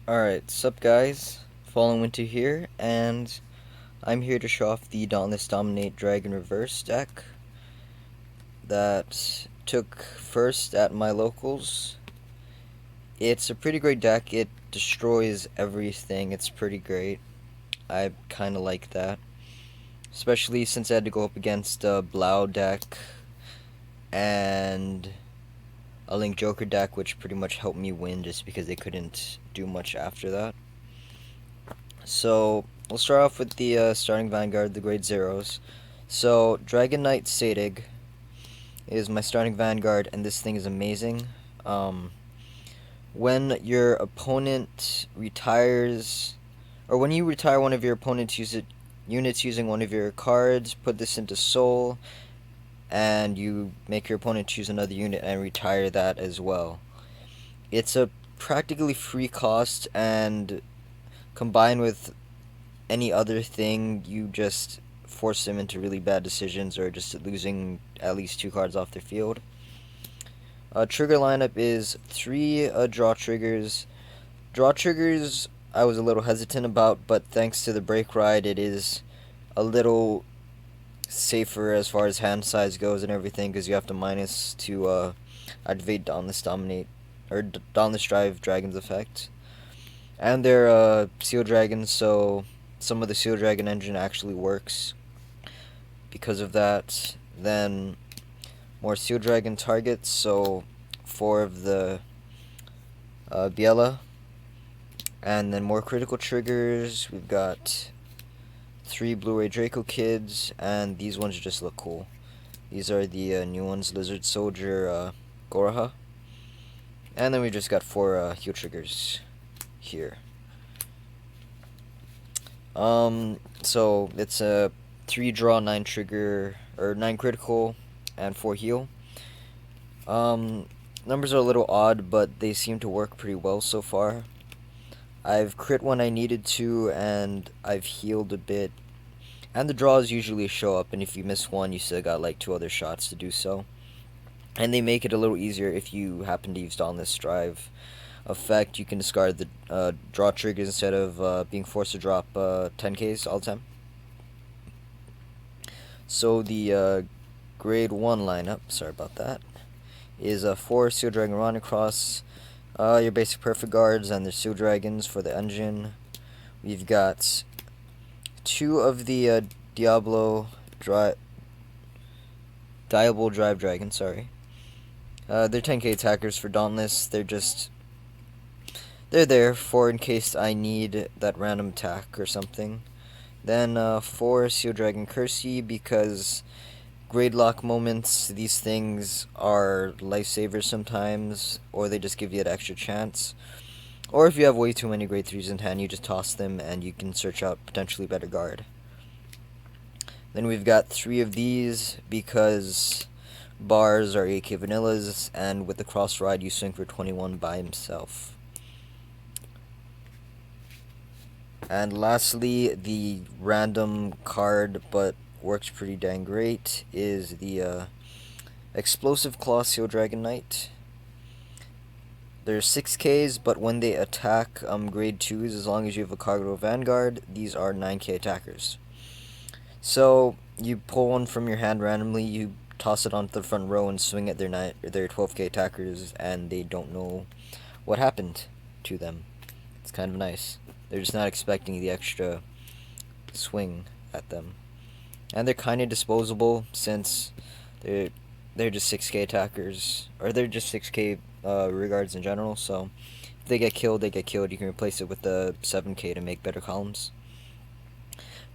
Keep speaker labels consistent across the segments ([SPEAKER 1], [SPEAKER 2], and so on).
[SPEAKER 1] Alright, sup guys, FallinWinter here, and I'm here to show off the Dauntless Dominate Dragon Reverse deck that took first at my locals. It's a pretty great deck. It destroys everything. It's pretty great. I kinda like that. Especially since I had to go up against a Blau deck and a Link Joker deck, which pretty much helped me win just because they couldn't do much after that. So, we'll start off with the starting Vanguard, the grade zeros. So, Dragon Knight Sadig is my starting Vanguard, and this thing is amazing. When your opponent retires, or when you retire one of your opponent's units using one of your cards, put this into Soul, and you make your opponent choose another unit and retire that as well. It's a practically free cost, and combined with any other thing, you just force them into really bad decisions or just losing at least 2 cards off their field. Trigger lineup is 3 draw triggers. Draw triggers I was a little hesitant about, but thanks to the break ride, it is a little safer as far as hand size goes and everything, because you have to minus to activate Dauntless Dominate, or Dauntless Drive Dragon's effect. And they're Seal Dragons, so some of the Seal Dragon engine actually works because of that. Then more Seal Dragon targets, so 4 of the Biela. And then more critical triggers. We've got 3 Blu-ray Draco Kids, and these ones just look cool. These are the new ones, Lizard Soldier Goraha. And then we just got 4 heal triggers here. So it's a 3 draw, 9 trigger, or 9 critical, and 4 heal. Numbers are a little odd, but they seem to work pretty well so far. I've crit when I needed to, and I've healed a bit. And the draws usually show up, and if you miss one, you still got like 2 other shots to do so. And they make it a little easier if you happen to use Dauntless Drive effect. You can discard the draw triggers instead of being forced to drop 10Ks all the time. So the grade 1 lineup, sorry about that, is 4 Seal Dragon Running Cross, your basic Perfect Guards, and their Seal Dragons for the engine. We've got 2 of the Diablo Drive Dragon, sorry. They're 10k attackers for Dauntless. They're there for in case I need that random attack or something. Then 4 Seal Dragon Cursey, because grade lock moments, these things are lifesavers sometimes, or they just give you that extra chance. Or if you have way too many grade 3s in hand, you just toss them and you can search out potentially better guard. Then we've got 3 of these, because bars are AK vanillas, and with the cross ride you swing for 21 by himself. And lastly, the random card, but works pretty dang great, is the Explosive Claw Seal Dragon Knight. They're 6Ks, but when they attack grade 2s, as long as you have a Cargo Vanguard, these are 9K attackers. So you pull one from your hand randomly, you toss it onto the front row and swing at their 12K attackers, and they don't know what happened to them. It's kind of nice. They're just not expecting the extra swing at them. And they're kind of disposable, since they're just 6K attackers, or they're just 6K regards in general, so if they get killed, they get killed. You can replace it with the 7K to make better columns.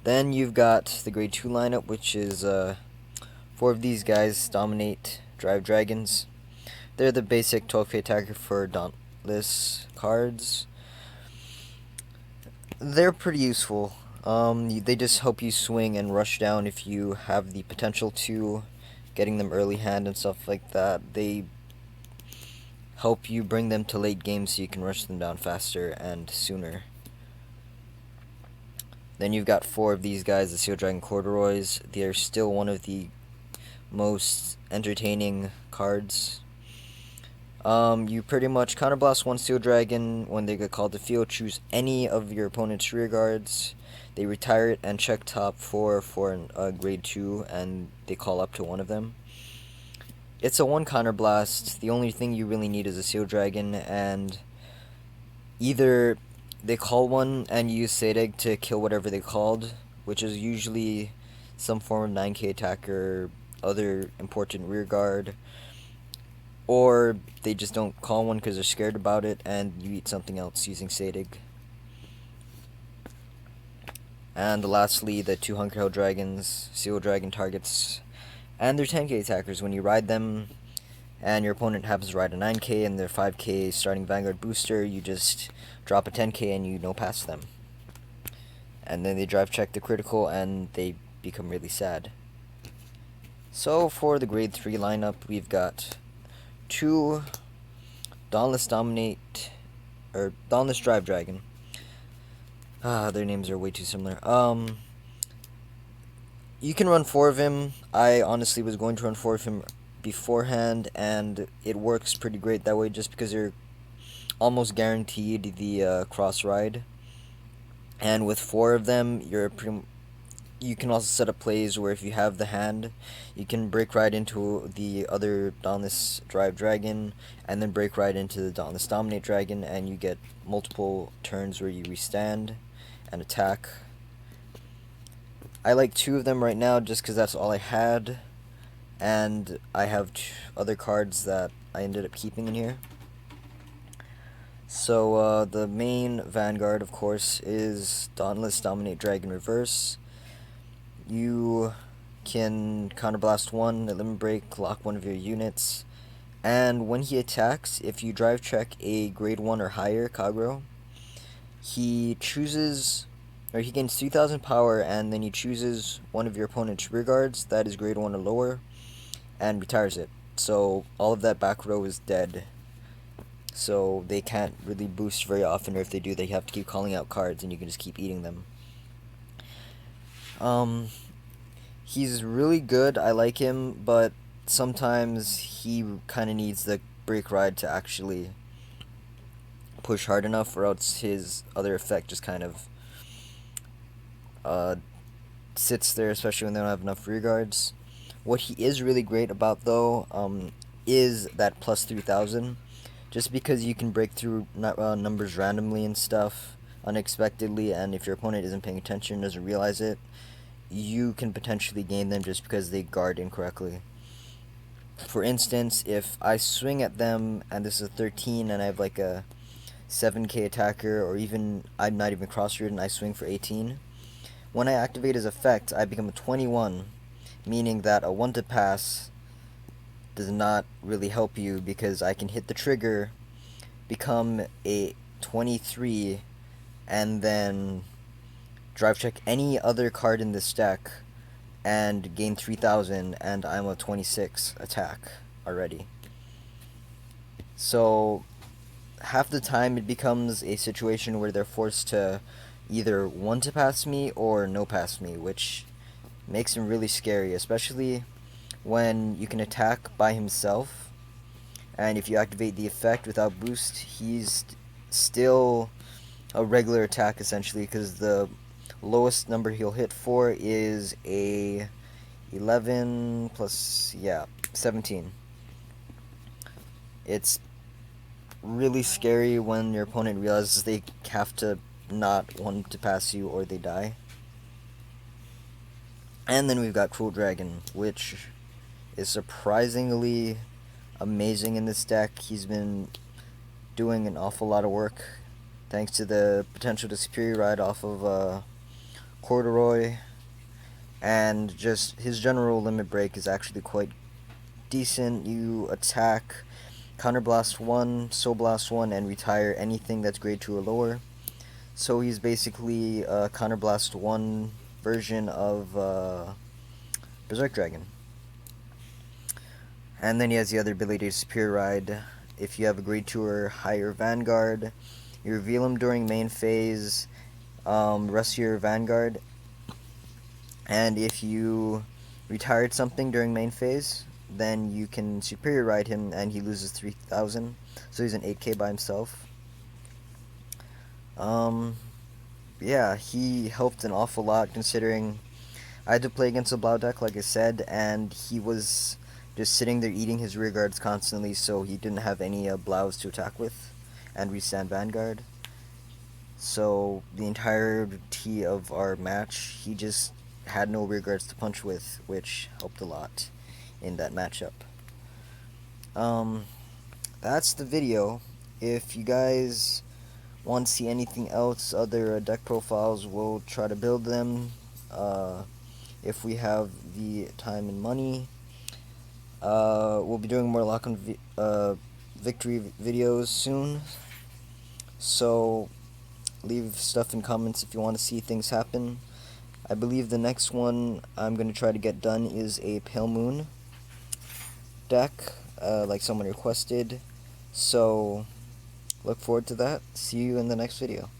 [SPEAKER 1] Then you've got the grade 2 lineup, which is 4 of these guys, Dominate Drive Dragons. They're the basic 12K attacker for Dauntless cards. They're pretty useful. They just help you swing and rush down if you have the potential to, getting them early hand and stuff like that. They help you bring them to late game so you can rush them down faster and sooner. Then you've got 4 of these guys, the Seal Dragon Corduroys. They're still one of the most entertaining cards. You pretty much counterblast one Steel Dragon when they get called to field. Choose any of your opponent's rear guards. They retire it and check top 4 for a grade 2, and they call up to one of them. It's a 1 counterblast. The only thing you really need is a Steel Dragon, and either they call one and use Sadeg to kill whatever they called, which is usually some form of 9k attacker, other important rear guard, or they just don't call one because they're scared about it, and you eat something else using Sadeg. And lastly, the 2 Hunger Hill Dragons, Steel Dragon targets, and they're 10k attackers. When you ride them, and your opponent happens to ride a 9k and their 5k starting Vanguard booster, you just drop a 10k and you no pass them. And then they drive check the critical and they become really sad. So for the grade 3 lineup, we've got 2 Dauntless Dauntless Drive Dragon. Their names are way too similar. You can run 4 of him. I honestly was going to run 4 of him beforehand, and it works pretty great that way just because you're almost guaranteed the cross ride. And with 4 of them, you can also set up plays where if you have the hand, you can break ride into the other Dauntless Drive Dragon, and then break ride into the Dauntless Dominate Dragon, and you get multiple turns where you restand and attack. I like 2 of them right now just because that's all I had, and I have 2 other cards that I ended up keeping in here. So the main Vanguard, of course, is Dauntless Dominate Dragon Reverse. You can counterblast 1, limit break, lock one of your units, and when he attacks, if you drive check a grade 1 or higher Kagero, he gains 3,000 power, and then he chooses one of your opponent's rear guards that is grade 1 or lower, and retires it. So all of that back row is dead. So they can't really boost very often, or if they do, they have to keep calling out cards, and you can just keep eating them. He's really good, I like him, but sometimes he kind of needs the break ride to actually push hard enough, or else his other effect just kind of sits there, especially when they don't have enough rear guards. What he is really great about, though, is that plus 3,000. Just because you can break through numbers randomly and stuff, unexpectedly, and if your opponent isn't paying attention, doesn't realize it, you can potentially gain them just because they guard incorrectly. For instance, if I swing at them, and this is a 13, and I have like a 7k attacker, or even, I'm not even cross-ridden, I swing for 18, when I activate his effect, I become a 21, meaning that a 1 to pass does not really help you because I can hit the trigger, become a 23, and then drive check any other card in this deck and gain 3,000, and I'm a 26 attack already. So half the time it becomes a situation where they're forced to either 1 to pass me or no pass me, which makes him really scary, especially when you can attack by himself, and if you activate the effect without boost, he's still a regular attack essentially, because the lowest number he'll hit for is a 11 plus 17. It's really scary when your opponent realizes they have to not want to pass you or they die. And then we've got Cruel Dragon, which is surprisingly amazing in this deck. He's been doing an awful lot of work thanks to the potential to superior ride off of Corduroy, and just his general limit break is actually quite decent. You attack, counterblast 1, soul blast 1, and retire anything that's grade 2 or lower. So he's basically a counterblast 1 version of Berserk Dragon. And then he has the other ability to superior ride. If you have a grade 2 or higher Vanguard, you reveal him during main phase, rest your Vanguard, and if you retired something during main phase, then you can superior ride him and he loses 3,000. So he's an 8k by himself. Yeah, he helped an awful lot considering I had to play against a Blau deck, like I said, and he was just sitting there eating his rear guards constantly, so he didn't have any Blaus to attack with and restand Vanguard. So the entirety of our match, he just had no rear guards to punch with, which helped a lot in that matchup. Um, that's the video. If you guys want to see anything else, other deck profiles, we'll try to build them if we have the time and money. We'll be doing more lock on victory videos soon, so leave stuff in comments if you want to see things happen. I believe the next one I'm going to try to get done is a Pale Moon deck, like someone requested, so look forward to that. See you in the next video.